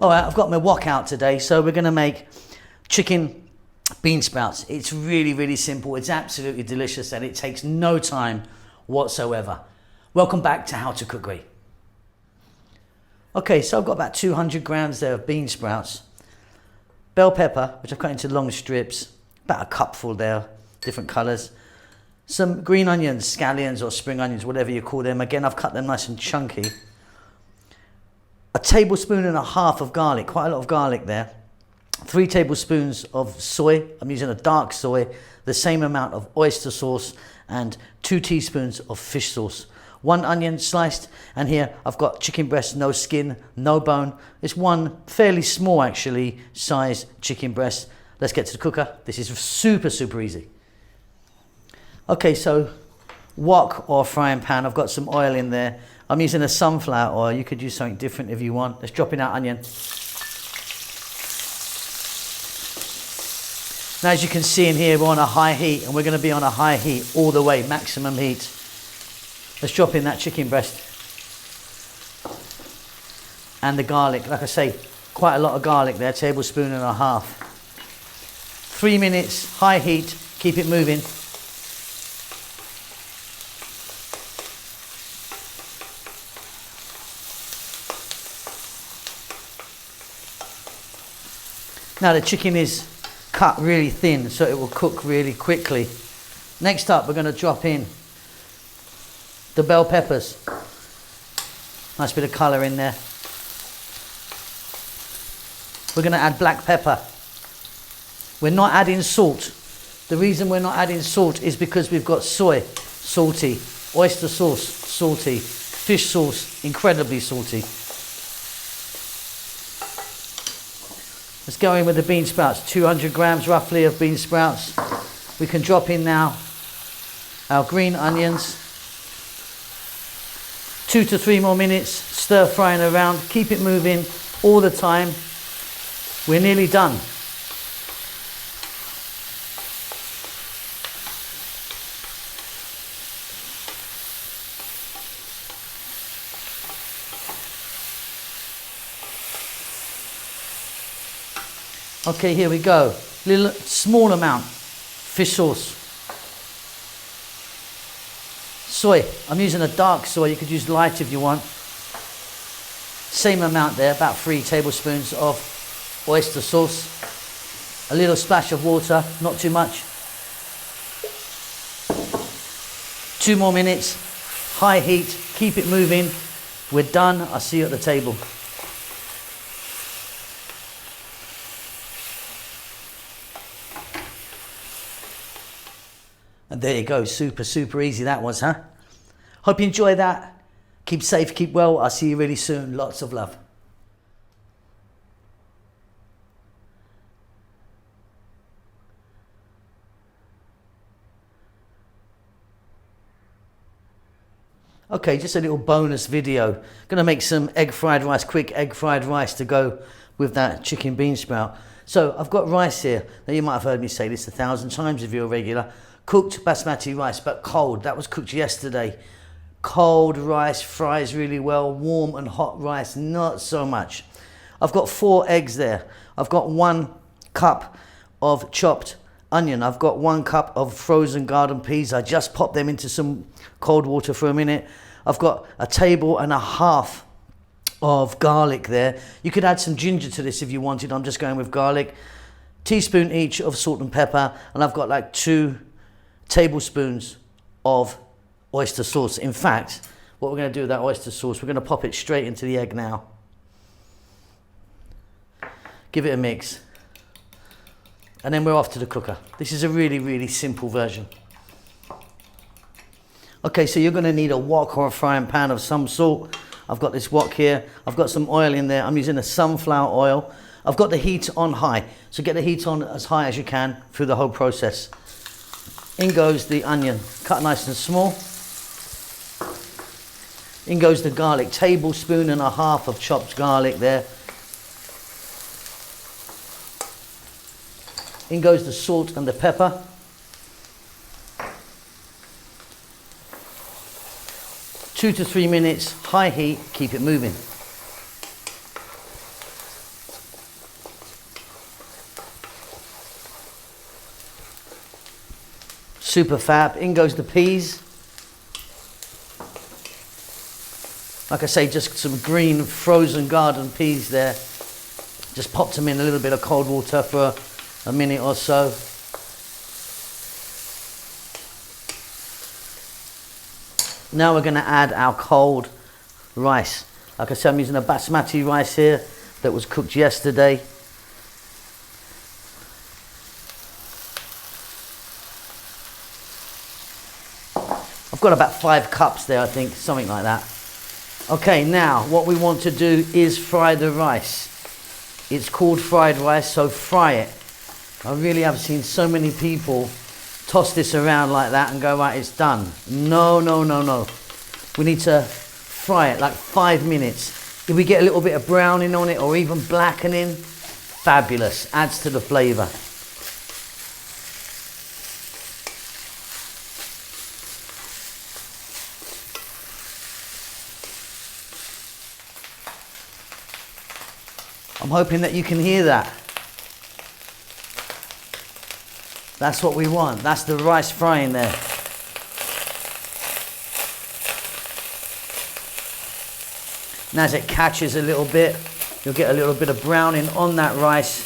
All right, I've got my wok out today, so we're gonna make chicken bean sprouts. It's really, really simple. It's absolutely delicious and it takes no time whatsoever. Welcome back to How to Cook Great. Okay, so I've got about 200 grams there of bean sprouts. Bell pepper, which I've cut into long strips, about a cupful there, different colors. Some green onions, scallions or spring onions, whatever you call them. Again, I've cut them nice and chunky. A tablespoon and a half of garlic, quite a lot of garlic there. 3 tablespoons of soy, I'm using a dark soy, the same amount of oyster sauce and 2 teaspoons of fish sauce. 1 onion sliced, and here I've got chicken breast, no skin, no bone. It's one fairly small actually size chicken breast. Let's get to the cooker. This is super, super easy. Okay, so wok or frying pan, I've got some oil in there. I'm using a sunflower oil. You could use something different if you want. Let's drop in our onion. Now, as you can see in here, we're on a high heat, and we're going to be on a high heat all the way, maximum heat. Let's drop in that chicken breast. And the garlic, like I say, quite a lot of garlic there, tablespoon and a half. 3 minutes, high heat, keep it moving. Now the chicken is cut really thin, so it will cook really quickly. Next up, we're going to drop in the bell peppers. Nice bit of colour in there. We're going to add black pepper. We're not adding salt. The reason we're not adding salt is because we've got soy, salty, oyster sauce, salty, fish sauce, incredibly salty. Let's go in with the bean sprouts, 200 grams roughly of bean sprouts. We can drop in now our green onions. 2 to 3 more minutes, stir frying around, keep it moving all the time. We're nearly done. Okay, here we go. Little small amount fish sauce. Soy. I'm using a dark soy. You could use light if you want. Same amount there, about 3 tablespoons of oyster sauce. A little splash of water, not too much. 2 more minutes. High heat. Keep it moving. We're done. I'll see you at the table. And there you go, super, super easy that was, huh? Hope you enjoy that. Keep safe, keep well. I'll see you really soon. Lots of love. Okay, just a little bonus video. Gonna make some egg fried rice, quick egg fried rice to go with that chicken bean sprout. So I've got rice here. Now you might have heard me say this 1,000 times if you're a regular. Cooked basmati rice, but cold. That was cooked yesterday. Cold rice fries really well. Warm and hot rice, not so much. I've got 4 eggs there. I've got 1 cup of chopped onion. I've got 1 cup of frozen garden peas. I just popped them into some cold water for a minute. I've got a table and a half of garlic there. You could add some ginger to this if you wanted. I'm just going with garlic. Teaspoon each of salt and pepper, and I've got like 2 tablespoons of oyster sauce. In fact, what we're going to do with that oyster sauce, we're going to pop it straight into the egg now. Give it a mix. And then we're off to the cooker. This is a really, really simple version. Okay, so you're going to need a wok or a frying pan of some sort. I've got this wok here. I've got some oil in there. I'm using a sunflower oil. I've got the heat on high. So get the heat on as high as you can through the whole process. In goes the onion, cut nice and small. In goes the garlic, tablespoon and a half of chopped garlic there. In goes the salt and the pepper. Two to 3 minutes, high heat, keep it moving. Super fab. In goes the peas. Like I say, just some green frozen garden peas there. Just popped them in a little bit of cold water for a minute or so. Now we're going to add our cold rice. Like I said, I'm using a basmati rice here that was cooked yesterday. I've got about 5 cups there, I think, something like that. Okay, now what we want to do is fry the rice. It's called fried rice, so fry it. I really have seen so many people toss this around like that and go, right, it's done. No, no, no, no. We need to fry it like 5 minutes. If we get a little bit of browning on it or even blackening, fabulous, adds to the flavour. I'm hoping that you can hear that. That's what we want. That's the rice frying there. And as it catches a little bit, you'll get a little bit of browning on that rice.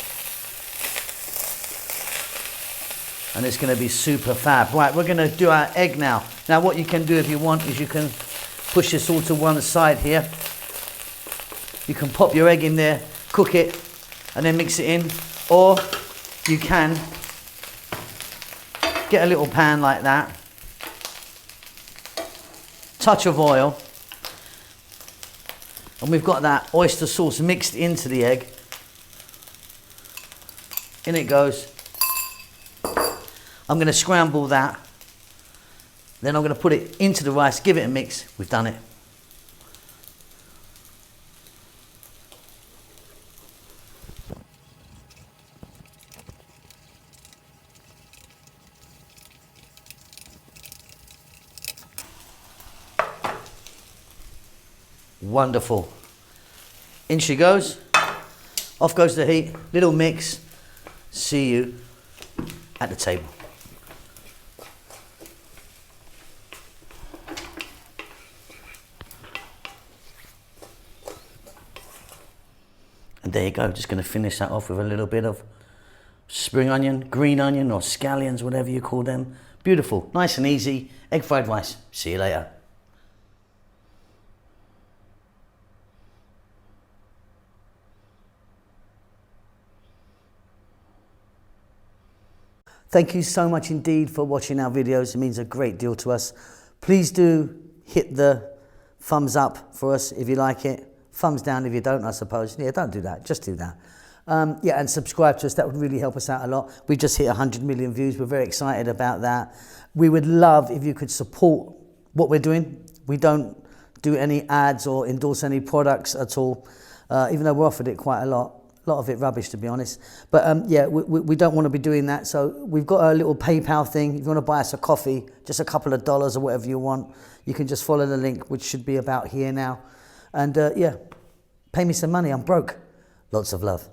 And it's going to be super fab. Right, we're going to do our egg now. Now what you can do if you want is you can push this all to one side here. You can pop your egg in there, cook it, and then mix it in. Or you can get a little pan like that, touch of oil, and we've got that oyster sauce mixed into the egg. In it goes. I'm going to scramble that, then I'm going to put it into the rice, give it a mix. We've done it. Wonderful. In she goes. Off goes the heat. Little mix. See you at the table. And there you go. Just going to finish that off with a little bit of spring onion, green onion, or scallions, whatever you call them. Beautiful. Nice and easy. Egg fried rice. See you later. Thank you so much indeed for watching our videos. It means a great deal to us. Please do hit the thumbs up for us if you like it. Thumbs down if you don't, I suppose. Yeah, don't do that. Just do that. Yeah, and subscribe to us. That would really help us out a lot. We've just hit 100 million views. We're very excited about that. We would love if you could support what we're doing. We don't do any ads or endorse any products at all, even though we're offered it quite a lot. A lot of it rubbish, to be honest. But yeah, we don't want to be doing that. So we've got a little PayPal thing. If you want to buy us a coffee, just a couple of dollars or whatever you want, you can just follow the link, which should be about here now. And yeah, pay me some money. I'm broke. Lots of love.